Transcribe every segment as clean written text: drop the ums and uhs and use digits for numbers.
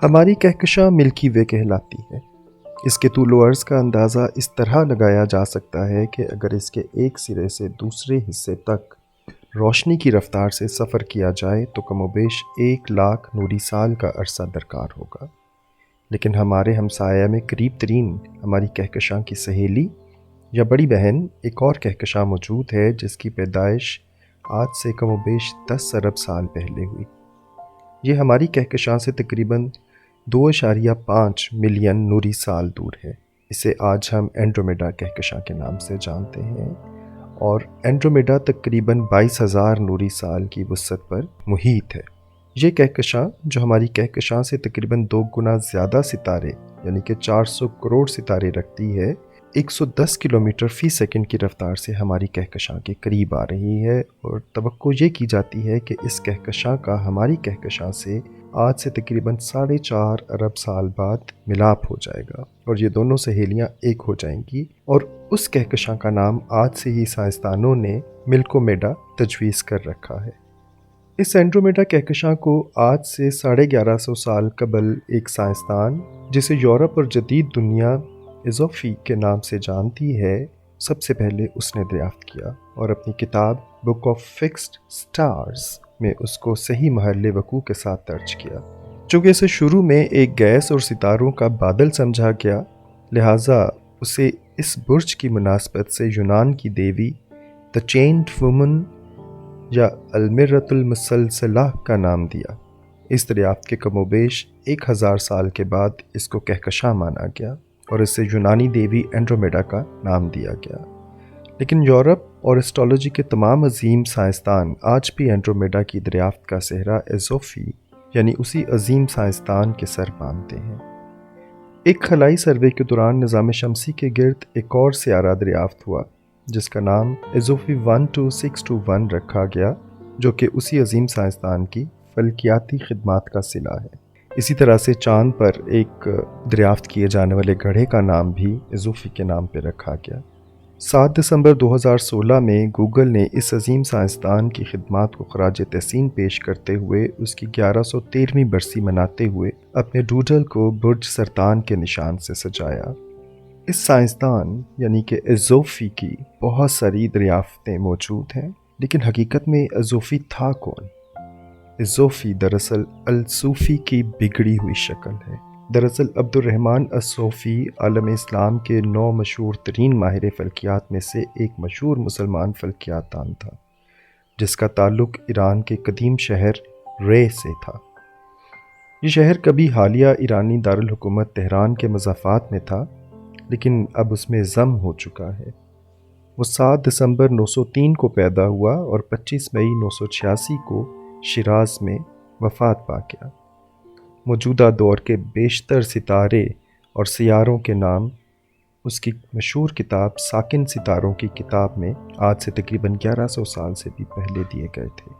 ہماری کہکشاں ملکی وے کہلاتی ہے۔ اس کے طول و عرض کا اندازہ اس طرح لگایا جا سکتا ہے کہ اگر اس کے ایک سرے سے دوسرے حصے تک روشنی کی رفتار سے سفر کیا جائے تو کم و بیش 1,00,000 نوری سال کا عرصہ درکار ہوگا۔ لیکن ہمارے ہمسایہ میں قریب ترین ہماری کہکشاں کی سہیلی یا بڑی بہن ایک اور کہکشاں موجود ہے جس کی پیدائش آج سے کم و بیش 10 ارب سال پہلے ہوئی۔ یہ ہماری کہکشاں سے تقریباً 2.5 ملین نوری سال دور ہے۔ اسے آج ہم اینڈرومیڈا کہکشاں کے نام سے جانتے ہیں، اور اینڈرومیڈا تقریباً 22,000 نوری سال کی وسعت پر محیط ہے۔ یہ کہکشاں جو ہماری کہکشاں سے تقریباً 2 گنا زیادہ ستارے یعنی کہ 400 کروڑ ستارے رکھتی ہے، 110 کلومیٹر فی سیکنڈ کی رفتار سے ہماری کہکشاں کے قریب آ رہی ہے، اور توقع یہ کی جاتی ہے کہ اس کہکشاں کا ہماری کہکشاں سے آج سے تقریباً 4.5 ارب سال بعد ملاپ ہو جائے گا، اور یہ دونوں سہیلیاں ایک ہو جائیں گی، اور اس کہکشاں کا نام آج سے ہی سائنسدانوں نے ملکومیڈا تجویز کر رکھا ہے۔ اس اینڈرومیڈا کہکشاں کو آج سے 1150 سال قبل ایک سائنسدان جسے یورپ اور جدید دنیا ایزوفی کے نام سے جانتی ہے، سب سے پہلے اس نے دریافت کیا، اور اپنی کتاب بک آف فکسڈ سٹارز میں اس کو صحیح محل وقوع کے ساتھ درج کیا۔ چونکہ اسے شروع میں ایک گیس اور ستاروں کا بادل سمجھا گیا، لہٰذا اسے اس برج کی مناسبت سے یونان کی دیوی دی چینڈ وومن یا المرۃ المسلسلہ کا نام دیا۔ اس دریافت کے کم و بیش 1000 سال کے بعد اس کو کہکشاں مانا گیا، اور اسے یونانی دیوی اینڈرومیڈا کا نام دیا گیا۔ لیکن یورپ اور اسٹرالوجی کے تمام عظیم سائنسدان آج بھی اینڈرومیڈا کی دریافت کا سہرا ایزوفی یعنی اسی عظیم سائنسدان کے سر باندھتے ہیں۔ ایک خلائی سروے کے دوران نظام شمسی کے گرد ایک اور سیارہ دریافت ہوا جس کا نام ایزوفی 12621 رکھا گیا، جو کہ اسی عظیم سائنسدان کی فلکیاتی خدمات کا صلہ ہے۔ اسی طرح سے چاند پر ایک دریافت کیے جانے والے گڑھے کا نام بھی ایزوفی کے نام پہ رکھا گیا۔ 7 دسمبر 2016 میں گوگل نے اس عظیم سائنسدان کی خدمات کو خراج تحسین پیش کرتے ہوئے اس کی 1113ویں برسی مناتے ہوئے اپنے ڈوڈل کو برج سرطان کے نشان سے سجایا۔ اس سائنسدان یعنی کہ ایزوفی کی بہت ساری دریافتیں موجود ہیں، لیکن حقیقت میں ایزوفی تھا کون؟ ایزوفی دراصل الصوفی کی بگڑی ہوئی شکل ہے۔ دراصل عبد الرحمن الصوفی عالم اسلام کے 9 مشہور ترین ماہر فلکیات میں سے ایک مشہور مسلمان فلکیات دان تھا، جس کا تعلق ایران کے قدیم شہر رے سے تھا۔ یہ شہر کبھی حالیہ ایرانی دارالحکومت تہران کے مضافات میں تھا، لیکن اب اس میں ضم ہو چکا ہے۔ وہ 7 دسمبر 903 کو پیدا ہوا اور 25 مئی 986 کو شیراز میں وفات پا گیا۔ موجودہ دور کے بیشتر ستارے اور سیاروں کے نام اس کی مشہور کتاب ساکن ستاروں کی کتاب میں آج سے تقریباً 1100 سال سے بھی پہلے دیے گئے تھے۔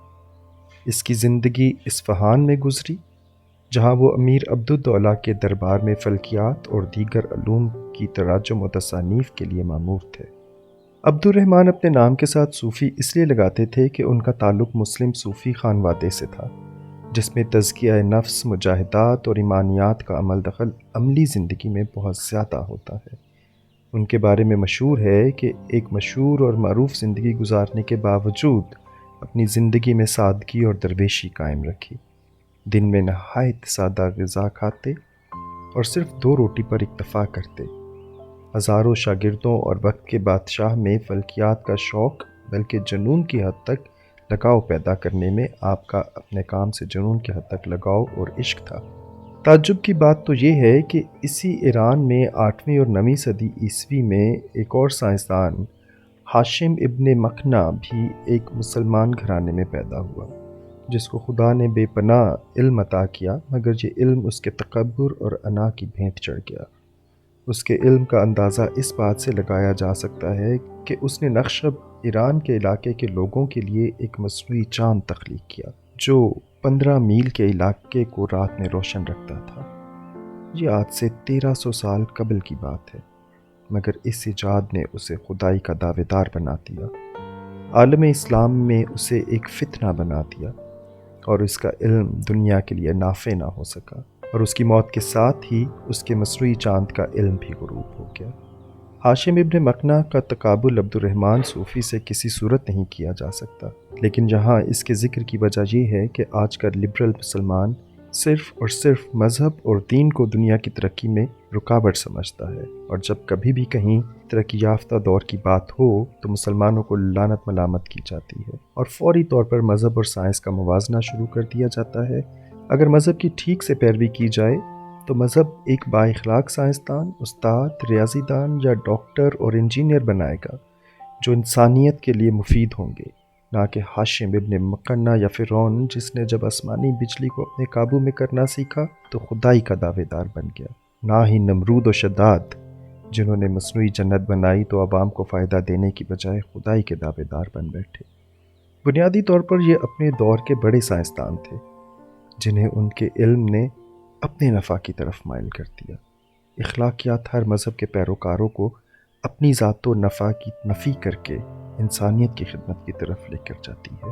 اس کی زندگی اصفہان میں گزری، جہاں وہ امیر عبدالدولہ کے دربار میں فلکیات اور دیگر علوم کی تراجم و تصانیف کے لیے مامور تھے۔ عبد الرحمن اپنے نام کے ساتھ صوفی اس لیے لگاتے تھے کہ ان کا تعلق مسلم صوفی خانوادے سے تھا، جس میں تزکیہ نفس، مجاہدات اور ایمانیات کا عمل دخل عملی زندگی میں بہت زیادہ ہوتا ہے۔ ان کے بارے میں مشہور ہے کہ ایک مشہور اور معروف زندگی گزارنے کے باوجود اپنی زندگی میں سادگی اور درویشی قائم رکھی۔ دن میں نہایت سادہ غذا کھاتے اور صرف 2 روٹی پر اکتفا کرتے۔ ہزاروں شاگردوں اور وقت کے بادشاہ میں فلکیات کا شوق بلکہ جنون کی حد تک لگاؤ پیدا کرنے میں آپ کا اپنے کام سے جنون کی حد تک لگاؤ اور عشق تھا۔ تعجب کی بات تو یہ ہے کہ اسی ایران میں 8ویں اور 9ویں صدی عیسوی میں ایک اور سائنسدان ہاشم ابن مکھنا بھی ایک مسلمان گھرانے میں پیدا ہوا، جس کو خدا نے بے پناہ علم عطا کیا، مگر یہ علم اس کے تکبر اور انا کی بھینٹ چڑھ گیا۔ اس کے علم کا اندازہ اس بات سے لگایا جا سکتا ہے کہ اس نے نقشب ایران کے علاقے کے لوگوں کے لیے ایک مصنوعی چاند تخلیق کیا جو 15 میل کے علاقے کو رات میں روشن رکھتا تھا۔ یہ آج سے 1300 سال قبل کی بات ہے، مگر اس ایجاد نے اسے خدائی کا دعوے دار بنا دیا، عالم اسلام میں اسے ایک فتنہ بنا دیا، اور اس کا علم دنیا کے لیے نافع نہ ہو سکا۔ اور اس کی موت کے ساتھ ہی اس کے مصنوعی چاند کا علم بھی غروب ہو گیا۔ ہاشم ابن مکنہ کا تقابل عبد الرحمن صوفی سے کسی صورت نہیں کیا جا سکتا، لیکن جہاں اس کے ذکر کی وجہ یہ ہے کہ آج کا لبرل مسلمان صرف اور صرف مذہب اور دین کو دنیا کی ترقی میں رکاوٹ سمجھتا ہے، اور جب کبھی بھی کہیں ترقی یافتہ دور کی بات ہو تو مسلمانوں کو لعنت ملامت کی جاتی ہے اور فوری طور پر مذہب اور سائنس کا موازنہ شروع کر دیا جاتا ہے۔ اگر مذہب کی ٹھیک سے پیروی کی جائے تو مذہب ایک با اخلاق سائنسدان، استاد، ریاضی دان یا ڈاکٹر اور انجینئر بنائے گا جو انسانیت کے لیے مفید ہوں گے، نہ کہ ہاشم ابن مکنہ یا فرعون جس نے جب آسمانی بجلی کو اپنے قابو میں کرنا سیکھا تو خدائی کا دعوے دار بن گیا، نہ ہی نمرود و شداد جنہوں نے مصنوعی جنت بنائی تو عوام کو فائدہ دینے کی بجائے خدائی کے دعوے دار بن بیٹھے۔ بنیادی طور پر یہ اپنے دور کے بڑے سائنسدان تھے جنہیں ان کے علم نے اپنے نفع کی طرف مائل کر دیا۔ اخلاقیات ہر مذہب کے پیروکاروں کو اپنی ذات و نفع کی نفی کر کے انسانیت کی خدمت کی طرف لے کر جاتی ہے۔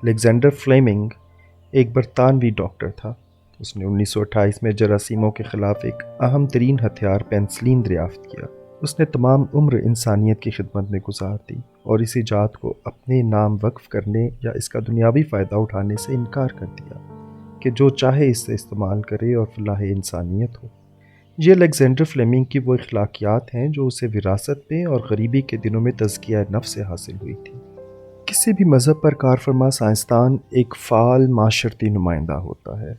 الیگزینڈر فلیمنگ ایک برطانوی ڈاکٹر تھا۔ اس نے 1928 میں جراثیموں کے خلاف ایک اہم ترین ہتھیار پینسلین دریافت کیا۔ اس نے تمام عمر انسانیت کی خدمت میں گزار دی اور اس ایجاد کو اپنے نام وقف کرنے یا اس کا دنیاوی فائدہ اٹھانے سے انکار کر دیا کہ جو چاہے اس سے استعمال کرے اور فلاح انسانیت ہو۔ یہ الیگزینڈر فلیمنگ کی وہ اخلاقیات ہیں جو اسے وراثت میں اور غریبی کے دنوں میں تزکیہ نفس سے حاصل ہوئی تھی۔ کسی بھی مذہب پر کار فرما سائنسدان ایک فعال معاشرتی نمائندہ ہوتا ہے،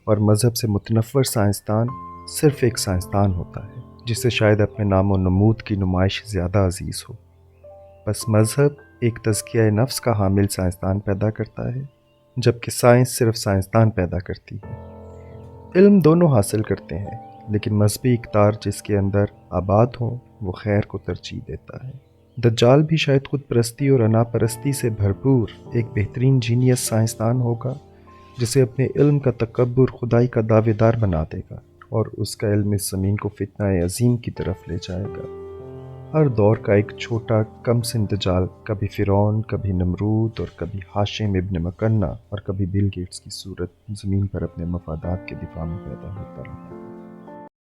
اور مذہب سے متنفر سائنسدان صرف ایک سائنسدان ہوتا ہے جسے شاید اپنے نام و نمود کی نمائش زیادہ عزیز ہو۔ بس مذہب ایک تزکیہ نفس کا حامل سائنسدان پیدا کرتا ہے، جبکہ سائنس صرف سائنسدان پیدا کرتی ہے۔ علم دونوں حاصل کرتے ہیں، لیکن مذہبی اقدار جس کے اندر آباد ہوں وہ خیر کو ترجیح دیتا ہے۔ دجال بھی شاید خود پرستی اور انا پرستی سے بھرپور ایک بہترین جینیس سائنسدان ہوگا جسے اپنے علم کا تکبر خدائی کا دعوے دار بنا دے گا، اور اس کا علم اس زمین کو فتنہ عظیم کی طرف لے جائے گا۔ ہر دور کا ایک چھوٹا کم سن دجال کبھی فرعون، کبھی نمرود اور کبھی ہاشم ابن مکنہ اور کبھی بل گیٹس کی صورت زمین پر اپنے مفادات کے دفاع میں پیدا ہوتا رہا۔